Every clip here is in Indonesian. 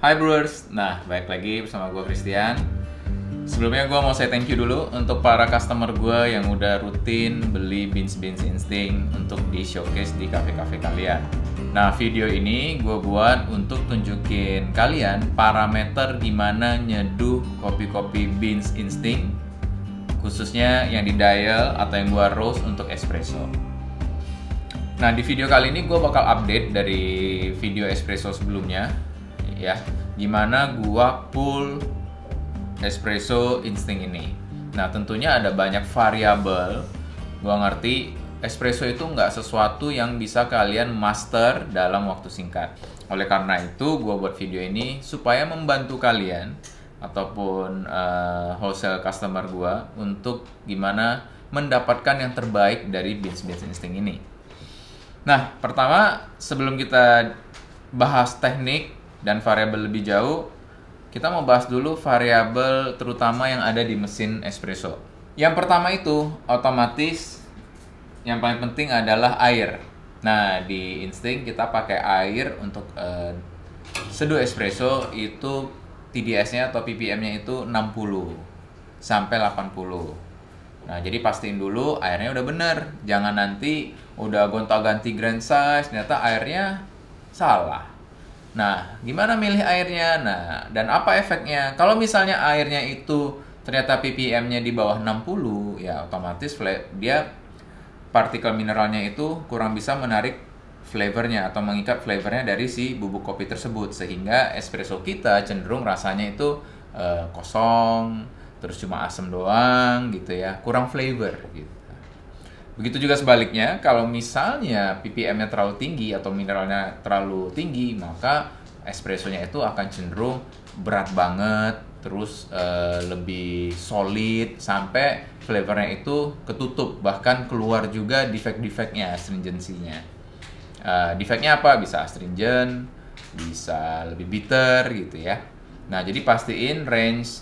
Hai Brewers, nah balik lagi bersama gue Christian. Sebelumnya gue mau say thank you dulu untuk para customer gue yang udah rutin beli Beans Instinct untuk di showcase di cafe-cafe kalian. Nah video ini gue buat untuk tunjukin kalian parameter gimana nyeduh kopi-kopi Beans Instinct, khususnya yang di dial atau yang gue roast untuk espresso. Nah di video kali ini gue bakal update dari video espresso sebelumnya, ya, gimana gua pull espresso instinct ini. Nah tentunya ada banyak variabel. Gua ngerti espresso itu nggak sesuatu yang bisa kalian master dalam waktu singkat. Oleh karena itu gua buat video ini supaya membantu kalian ataupun wholesale customer gua untuk gimana mendapatkan yang terbaik dari Beans Instinct ini. Nah pertama, sebelum kita bahas teknik dan variabel lebih jauh, kita mau bahas dulu variabel terutama yang ada di mesin espresso. Yang pertama itu otomatis yang paling penting adalah air. Nah di Instinct kita pakai air untuk seduh espresso itu TDS-nya atau PPM-nya itu 60 sampai 80. Nah jadi pastiin dulu airnya udah bener, jangan nanti udah gonta-ganti grand size ternyata airnya salah. Nah, gimana milih airnya? Nah, dan apa efeknya? Kalau misalnya airnya itu ternyata ppm-nya di bawah 60, ya otomatis dia partikel mineralnya itu kurang bisa menarik flavornya atau mengikat flavornya dari si bubuk kopi tersebut, sehingga espresso kita cenderung rasanya itu kosong, terus cuma asam doang gitu ya, kurang flavor gitu. Begitu juga sebaliknya, kalau misalnya ppm-nya terlalu tinggi atau mineralnya terlalu tinggi, maka espressonya itu akan cenderung berat banget, terus lebih solid, sampai flavornya itu ketutup, bahkan keluar juga defek-defeknya, astringensinya. Defeknya apa? Bisa astringen, bisa lebih bitter gitu ya. Nah, jadi pastiin range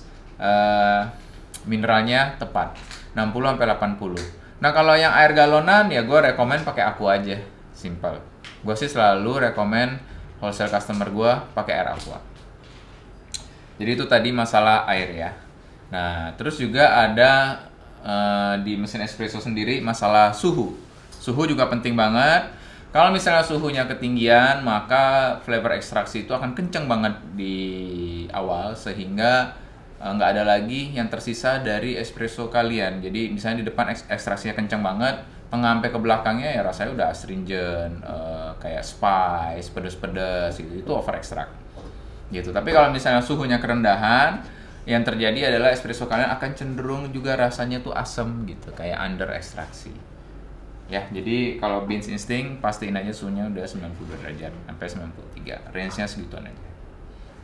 mineralnya tepat, 60-80. Nah kalau yang air galonan ya gue rekomen pakai aqua aja, simple. Gue sih selalu rekomen wholesale customer gue pakai air aqua. Jadi itu tadi masalah air ya. Nah terus juga ada di mesin espresso sendiri masalah suhu. Suhu juga penting banget. Kalau misalnya suhunya ketinggian, maka flavor ekstraksi itu akan kenceng banget di awal, sehingga nggak ada lagi yang tersisa dari espresso kalian. Jadi misalnya di depan ekstraksinya kencang banget, tengah sampai ke belakangnya ya rasanya udah astringent, kayak spice, pedes-pedes gitu, itu over extract gitu. Tapi kalau misalnya suhunya kerendahan, yang terjadi adalah espresso kalian akan cenderung juga rasanya tuh asam gitu, kayak under ekstraksi ya. Jadi kalau Beans Instinct pastiin aja suhunya udah 90 derajat sampai 93, range-nya segituan aja.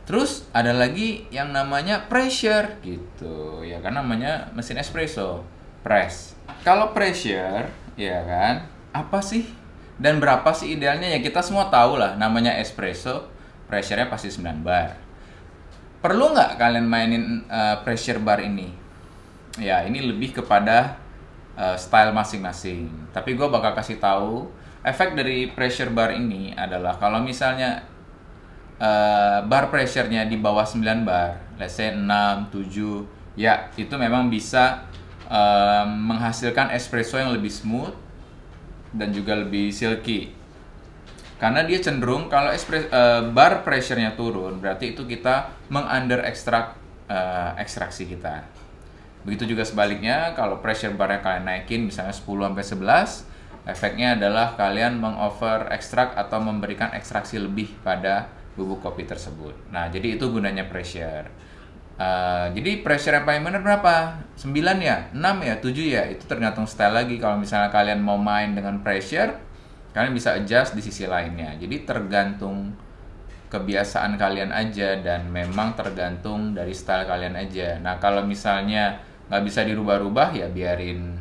Terus ada lagi yang namanya pressure gitu ya, kan namanya mesin espresso, press. Kalau pressure ya kan, apa sih dan berapa sih idealnya? Ya kita semua tahu lah, namanya espresso pressure-nya pasti 9 bar. Perlu nggak kalian mainin pressure bar ini? Ya ini lebih kepada style masing-masing. Tapi gue bakal kasih tahu efek dari pressure bar ini adalah kalau misalnya bar pressure-nya di bawah 9 bar, let's say 6, 7, ya itu memang bisa menghasilkan espresso yang lebih smooth dan juga lebih silky. Karena dia cenderung kalau bar pressure-nya turun, berarti itu kita meng-under ekstraksi kita. Begitu juga sebaliknya, kalau pressure bar-nya kalian naikin misalnya 10-11, efeknya adalah kalian meng-over ekstrak atau memberikan ekstraksi lebih pada bubuk kopi tersebut. Nah, jadi itu gunanya pressure. Jadi pressure yang paling benar berapa? 9 ya? 6 ya? 7 ya? Itu tergantung style lagi. Kalau misalnya kalian mau main dengan pressure, kalian bisa adjust di sisi lainnya. Jadi tergantung kebiasaan kalian aja, dan memang tergantung dari style kalian aja. Nah, kalau misalnya nggak bisa dirubah-rubah, ya biarin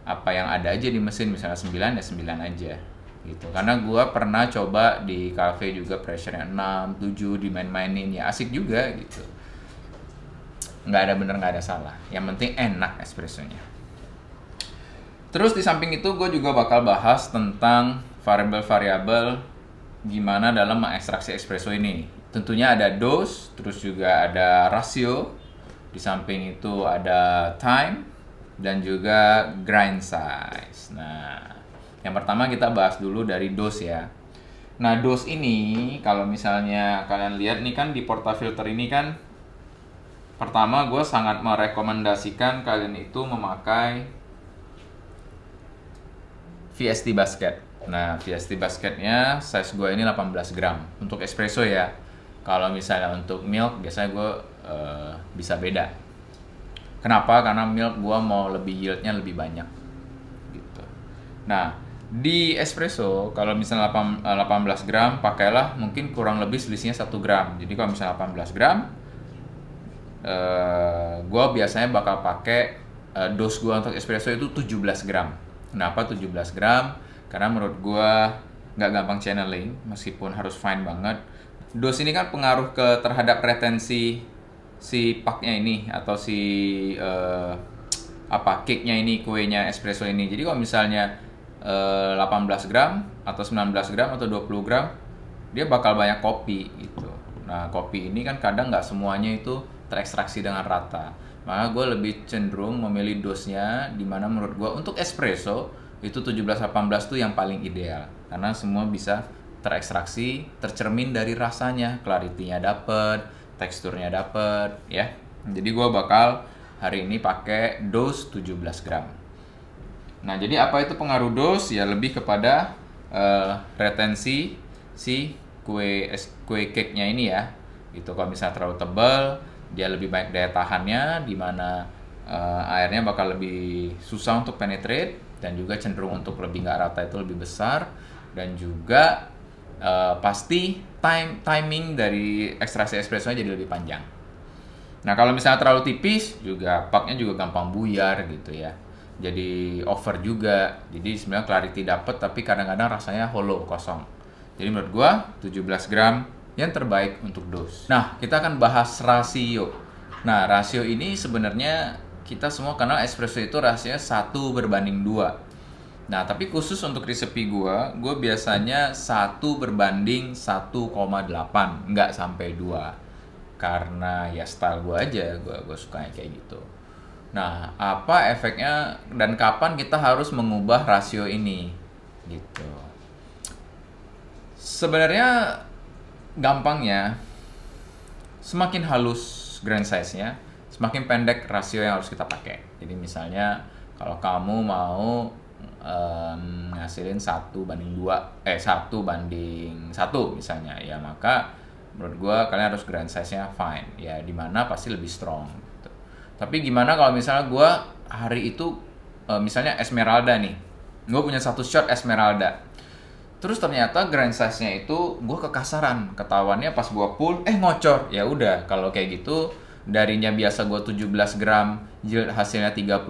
apa yang ada aja di mesin. Misalnya 9 ya 9 aja gitu. Karena gue pernah coba di cafe juga pressure-nya 6, 7 dimain-mainin, ya asik juga gitu. Nggak ada bener, nggak ada salah. Yang penting enak espressonya. Terus di samping itu gue juga bakal bahas tentang variabel-variabel gimana dalam mengekstraksi espresso ini. Tentunya ada dose, terus juga ada rasio, di samping itu ada time, dan juga grind size. Nah, yang pertama kita bahas dulu dari dose ya. Nah, dose ini kalau misalnya kalian lihat nih kan di portafilter ini kan, pertama gue sangat merekomendasikan kalian itu memakai VST basket. Nah, VST basketnya size gue ini 18 gram untuk espresso ya. Kalau misalnya untuk milk biasanya gue bisa beda. Kenapa? Karena milk gue mau lebih yieldnya lebih banyak gitu. Nah, di espresso kalau misalnya 18 gram pakailah mungkin kurang lebih selisihnya 1 gram. Jadi kalau misalnya 18 gram gue biasanya bakal pakai dose gue untuk espresso itu 17 gram. Kenapa 17 gram? Karena menurut gue nggak gampang channeling, meskipun harus fine banget. Dose ini kan pengaruh terhadap retensi si paknya ini, atau si cake-nya ini, kuenya espresso ini. Jadi kalau misalnya 18 gram, atau 19 gram, atau 20 gram, dia bakal banyak kopi gitu. Nah, kopi ini kan kadang nggak semuanya itu terekstraksi dengan rata. Maka gue lebih cenderung memilih dosnya, dimana menurut gue untuk espresso itu 17-18 tuh yang paling ideal, karena semua bisa terekstraksi, tercermin dari rasanya, clarity-nya dapet, teksturnya dapet ya. Jadi gue bakal hari ini pakai dose 17 gram. Nah, jadi apa itu pengaruh dose? Ya lebih kepada retensi si kue cake-nya ini ya. Itu kalau misalnya terlalu tebal, dia lebih banyak daya tahannya, dimana airnya bakal lebih susah untuk penetrate, dan juga cenderung untuk lebih nggak rata itu lebih besar, dan juga pasti timing dari ekstraksi espresso-nya jadi lebih panjang. Nah, kalau misalnya terlalu tipis juga paknya juga gampang buyar gitu ya, jadi over juga. Jadi sebenarnya clarity dapet, tapi kadang-kadang rasanya hollow, kosong. Jadi menurut gua 17 gram yang terbaik untuk dose. Nah, kita akan bahas rasio. Nah, rasio ini sebenarnya kita semua kenal espresso itu rasionya 1:2. Nah, tapi khusus untuk resepi gue biasanya 1:1,8, nggak sampai 2. Karena ya style gue aja, gue sukanya kayak gitu. Nah, apa efeknya dan kapan kita harus mengubah rasio ini? Gitu. Sebenarnya gampangnya, semakin halus grind size-nya, semakin pendek rasio yang harus kita pakai. Jadi misalnya kalau kamu mau ngasilin 1:1 misalnya, ya maka menurut gue kalian harus grind size-nya fine. Ya dimana pasti lebih strong gitu. Tapi gimana kalau misalnya gue hari itu misalnya Esmeralda nih, gue punya 1 shot Esmeralda, terus ternyata grind size-nya itu gue kekasaran, ketahuannya pas gue pull ngocor. Ya udah, kalau kayak gitu darinya biasa gue 17 gram, yield hasilnya 32,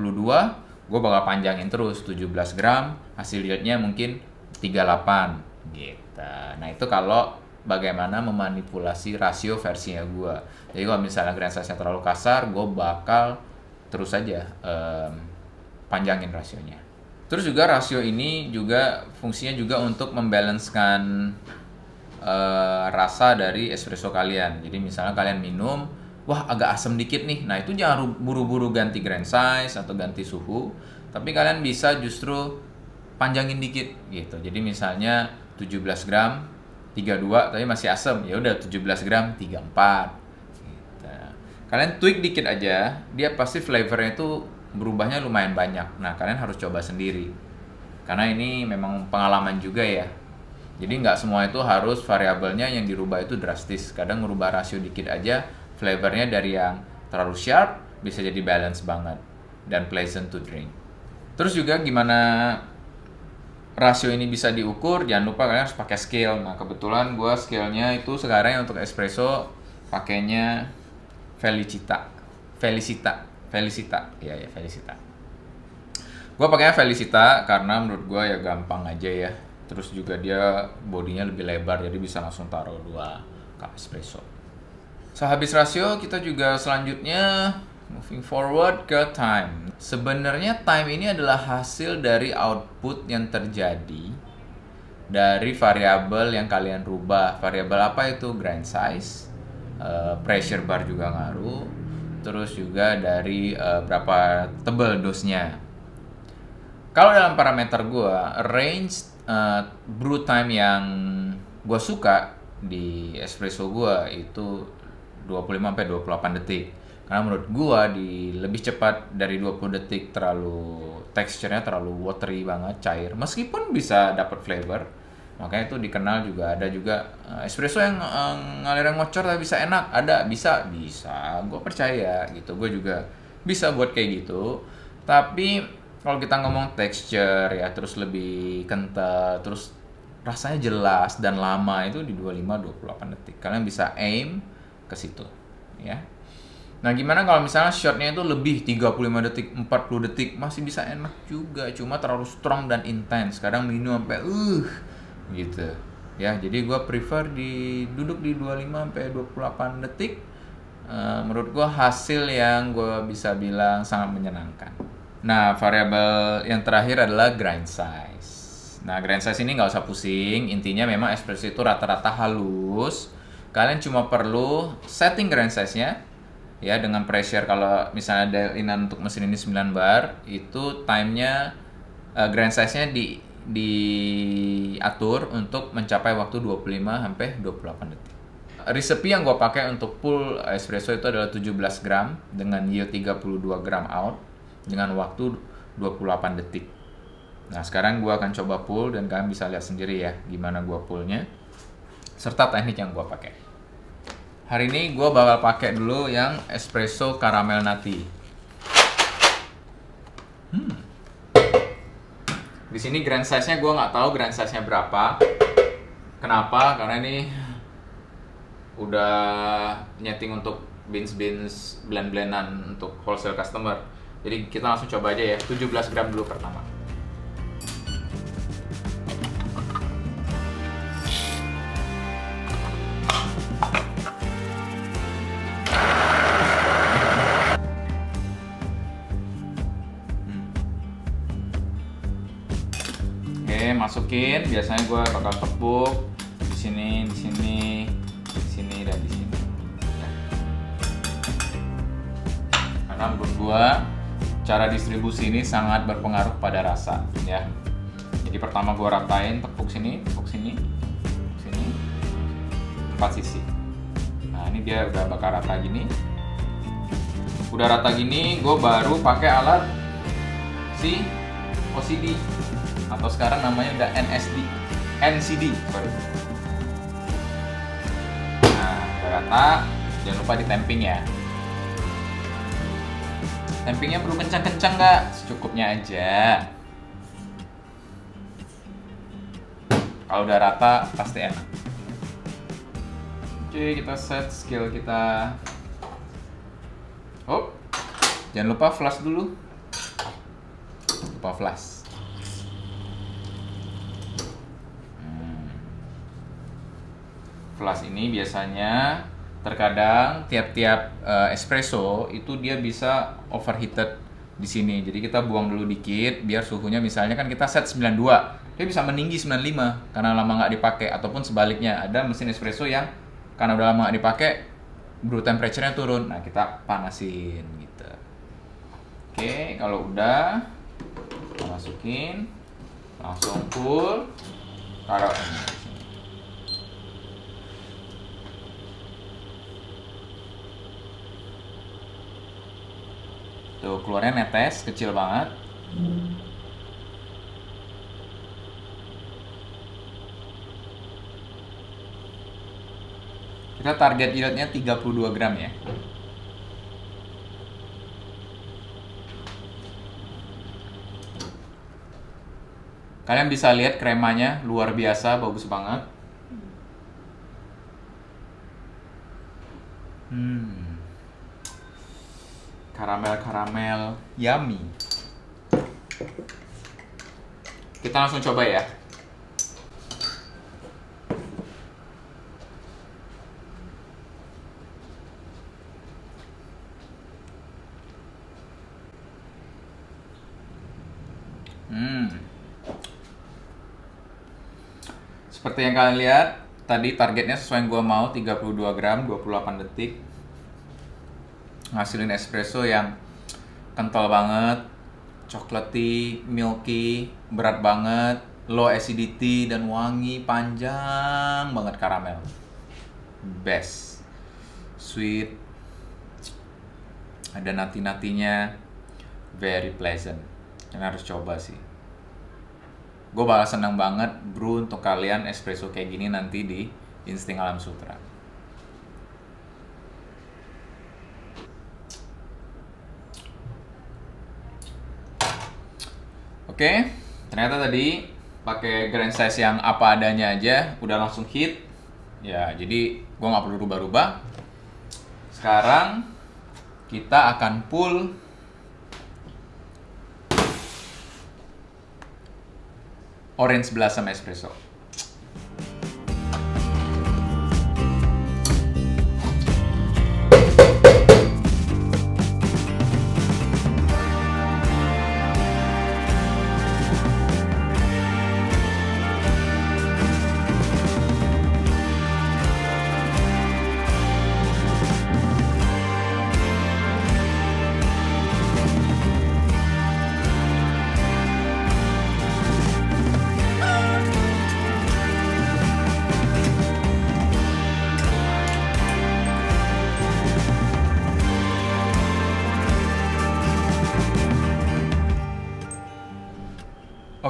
gue bakal panjangin terus 17 gram, hasil yieldnya mungkin 38 gitu. Nah, itu kalau bagaimana memanipulasi rasio versinya gue. Jadi kalau misalnya grind size-nya terlalu kasar, gue bakal terus aja panjangin rasionya. Terus juga rasio ini juga fungsinya juga untuk membalancekan rasa dari espresso kalian. Jadi misalnya kalian minum, wah agak asam dikit nih, nah itu jangan buru-buru ganti grind size atau ganti suhu, tapi kalian bisa justru panjangin dikit gitu. Jadi misalnya 17 gram 32 tapi masih asam, ya udah 17 gram 34 gitu. Kalian tweak dikit aja, dia pasti flavornya itu berubahnya lumayan banyak. Nah, kalian harus coba sendiri, karena ini memang pengalaman juga ya. Jadi nggak semua itu harus variabelnya yang dirubah itu drastis. Kadang ngerubah rasio dikit aja, flavornya dari yang terlalu sharp bisa jadi balance banget dan pleasant to drink. Terus juga gimana rasio ini bisa diukur? Jangan lupa kalian harus pakai scale. Nah, kebetulan gue scale-nya itu sekarang untuk espresso pakainya Felicita. Gue pakainya Felicita karena menurut gue ya gampang aja ya. Terus juga dia bodinya lebih lebar, jadi bisa langsung taruh 2 cup espresso. Sehabis rasio, kita juga selanjutnya moving forward ke time. Sebenarnya time ini adalah hasil dari output yang terjadi dari variabel yang kalian rubah. Variabel apa itu? Grind size, pressure bar juga ngaruh, terus juga dari berapa tebal dosnya. Kalau dalam parameter gue, range brew time yang gue suka di espresso gue itu 25-28 detik. Karena menurut gue di lebih cepat dari 20 detik terlalu teksturnya terlalu watery banget, cair. Meskipun bisa dapat flavor, makanya itu dikenal juga ada juga espresso yang ngaliran ngocor tapi bisa enak. Ada, bisa. Gue percaya gitu. Gue juga bisa buat kayak gitu. Tapi kalau kita ngomong texture ya, terus lebih kental, terus rasanya jelas dan lama itu di 25-28 detik. Kalian bisa aim ke situ, ya. Nah, gimana kalau misalnya shotnya itu lebih 35 detik, 40 detik, masih bisa enak juga, cuma terlalu strong dan intens. Kadang minum sampai gitu. Ya, jadi gue prefer duduk di 25-28 detik. Menurut gue hasil yang gue bisa bilang sangat menyenangkan. Nah, variabel yang terakhir adalah grind size. Nah, grind size ini nggak usah pusing. Intinya memang espresso itu rata-rata halus. Kalian cuma perlu setting grind size-nya. Ya, dengan pressure kalau misalnya dial-in untuk mesin ini 9 bar, itu time-nya, grind size-nya diatur untuk mencapai waktu 25-28 detik. Resepi yang gue pakai untuk full espresso itu adalah 17 gram dengan yield 32 gram out dengan waktu 28 detik. Nah, sekarang gue akan coba pull dan kalian bisa lihat sendiri ya gimana gue pullnya serta teknik yang gue pakai. Hari ini gue bakal pakai dulu yang espresso caramel nati. Di sini grand size-nya gue nggak tahu grand size-nya berapa. Kenapa? Karena ini udah nyeting untuk beans blend-blendan untuk wholesale customer. Jadi kita langsung coba aja ya, 17 gram dulu pertama. Oke, masukin. Biasanya gue bakal tepuk di sini, di sini, di sini, dan di sini. Ya. Karena menurut gue cara distribusi ini sangat berpengaruh pada rasa, ya. Jadi pertama gue ratain, tepuk sini, tepuk sini, tepuk sini, 4 sisi. Nah, ini dia udah bakal rata gini. Udah rata gini, gue baru pakai alat si OCD atau sekarang namanya udah NCD. Sorry. Nah, udah rata, jangan lupa ditemping ya. Tempingnya perlu kencang-kencang nggak? Secukupnya aja. Kalau udah rata, pasti enak. Oke, kita set skill kita. Oh, jangan lupa flash dulu. Lupa flash. Flash ini biasanya terkadang tiap-tiap espresso itu dia bisa overheated di sini. Jadi kita buang dulu dikit biar suhunya misalnya kan kita set 92, dia bisa meninggi 95 karena lama nggak dipakai, ataupun sebaliknya ada mesin espresso yang karena udah lama nggak dipakai brew temperature-nya turun. Nah, kita panasin gitu. Oke, kalau udah kita masukin, langsung full, taruh ini. Tuh, keluarnya netes, kecil banget. Kita target yieldnya 32 gram ya. Kalian bisa lihat kremanya luar biasa, bagus banget. Karamel yummy. Kita langsung coba ya. Seperti yang kalian lihat, tadi targetnya sesuai yang gue mau, 32 gram, 28 detik. Ngasilin espresso yang kental banget, chocolatey, milky, berat banget, low acidity, dan wangi, panjang banget karamel. Best. Sweet. Ada nati-natinya. Very pleasant. Kalian harus coba sih. Gue bakal senang banget brew untuk kalian espresso kayak gini nanti di Insting Alam Sutra. Oke, ternyata tadi pakai grind size yang apa adanya aja udah langsung hit. Ya, jadi gue nggak perlu rubah-rubah. Sekarang kita akan pull Orange Blossom Espresso.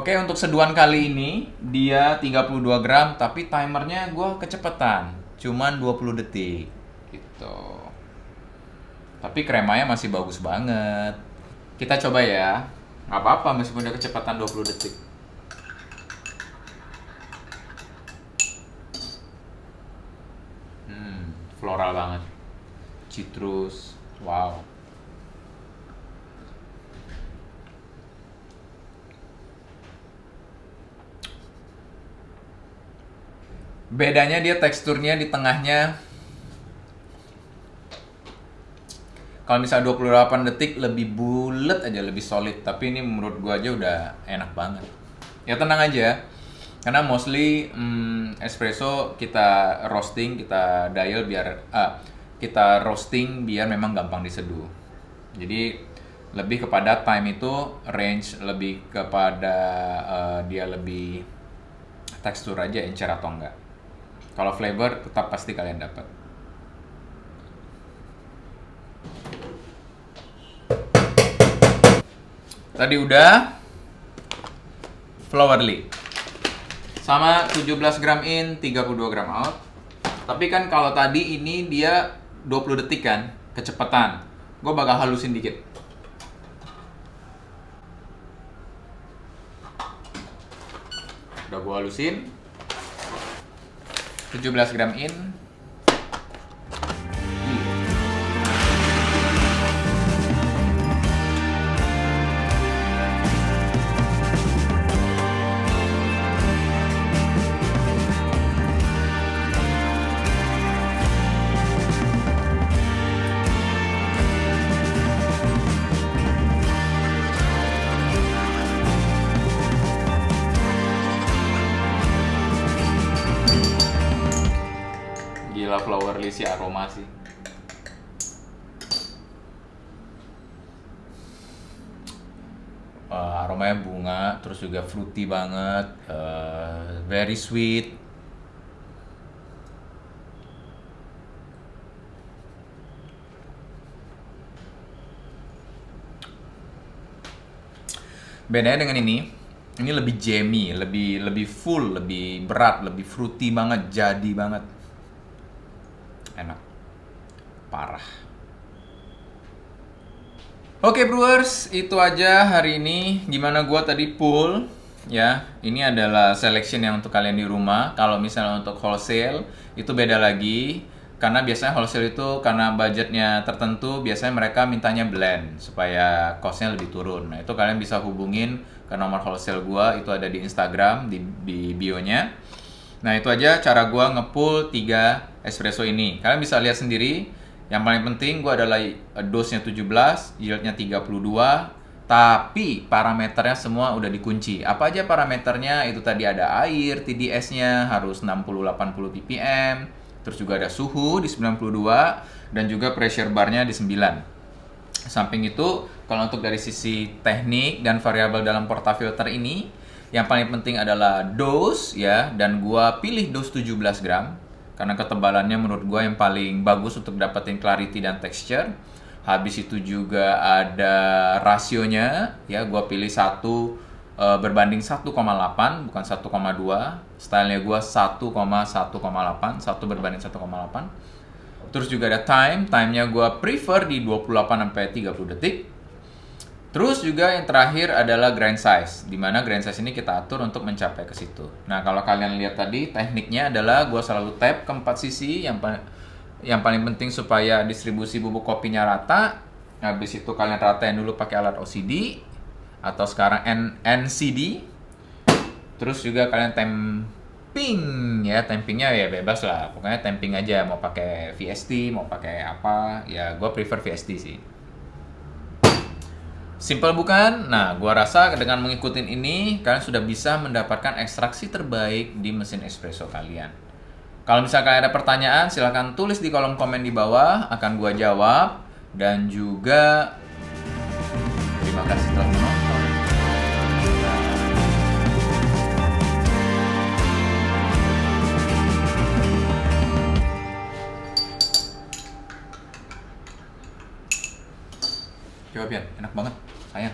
Oke, untuk seduhan kali ini dia 32 gram, tapi timernya gue kecepatan, cuman 20 detik gitu. Tapi kremanya masih bagus banget. Kita coba ya, nggak apa-apa meskipun udah kecepatan 20 detik. Floral banget, citrus, wow. Bedanya dia teksturnya di tengahnya. Kalau misalnya 28 detik lebih bulat aja, lebih solid. Tapi ini menurut gua aja udah enak banget. Ya tenang aja. Karena mostly espresso kita roasting, kita dial biar kita roasting biar memang gampang diseduh. Jadi lebih kepada time itu range, lebih kepada dia lebih tekstur aja encer atau enggak. Kalau flavor tetap pasti kalian dapat. Tadi udah Flowerly sama 17 gram in, 32 gram out. Tapi kan kalau tadi ini dia 20 detik kan, kecepatan. Gue bakal halusin dikit. Udah gue halusin. 17 gram in. Gila, Flowerly si aroma sih. Aromanya bunga, terus juga fruity banget, very sweet. Bedanya dengan ini lebih jammy, lebih full, lebih berat, lebih fruity banget, jadi banget. Enak. Parah. Oke brewers, itu aja hari ini. Gimana gua tadi pull ya. Ini adalah selection yang untuk kalian di rumah. Kalau misalnya untuk wholesale itu beda lagi. Karena biasanya wholesale itu karena budgetnya tertentu, biasanya mereka mintanya blend supaya costnya lebih turun. Nah itu kalian bisa hubungin ke nomor wholesale gua, itu ada di Instagram, di bio-nya. Nah itu aja cara gue ngepull 3 espresso ini. Kalian bisa lihat sendiri. Yang paling penting gue adalah dose-nya 17, yield-nya 32, Tapi parameternya semua udah dikunci. Apa aja parameternya? Itu tadi ada air, TDS-nya harus 60-80 ppm. Terus juga ada suhu di 92 dan juga pressure bar-nya di 9. Samping itu, kalau untuk dari sisi teknik dan variabel dalam portafilter ini, yang paling penting adalah dose ya, dan gua pilih dose 17 gram karena ketebalannya menurut gua yang paling bagus untuk dapetin clarity dan texture. Habis itu juga ada rasionya ya, gua pilih 1 berbanding 1,8 bukan 1,2. Stylenya gua 1,1,8, 1 berbanding 1,8. Terus juga ada time-nya gua prefer di 28 sampai 30 detik. Terus juga yang terakhir adalah grind size, di mana grind size ini kita atur untuk mencapai ke situ. Nah, kalau kalian lihat tadi, tekniknya adalah gue selalu tap ke 4 sisi, yang paling penting supaya distribusi bubuk kopinya rata. Habis itu kalian ratain dulu pakai alat OCD, atau sekarang NCD. Terus juga kalian tamping, ya tampingnya ya bebas lah, pokoknya tamping aja, mau pakai VST, mau pakai apa, ya gue prefer VST sih. Simple bukan? Nah, gua rasa dengan mengikuti ini, kalian sudah bisa mendapatkan ekstraksi terbaik di mesin espresso kalian. Kalau misalkan ada pertanyaan, silahkan tulis di kolom komen di bawah, akan gua jawab. Dan juga, terima kasih telah menonton. Coba Pian, enak banget, sayang.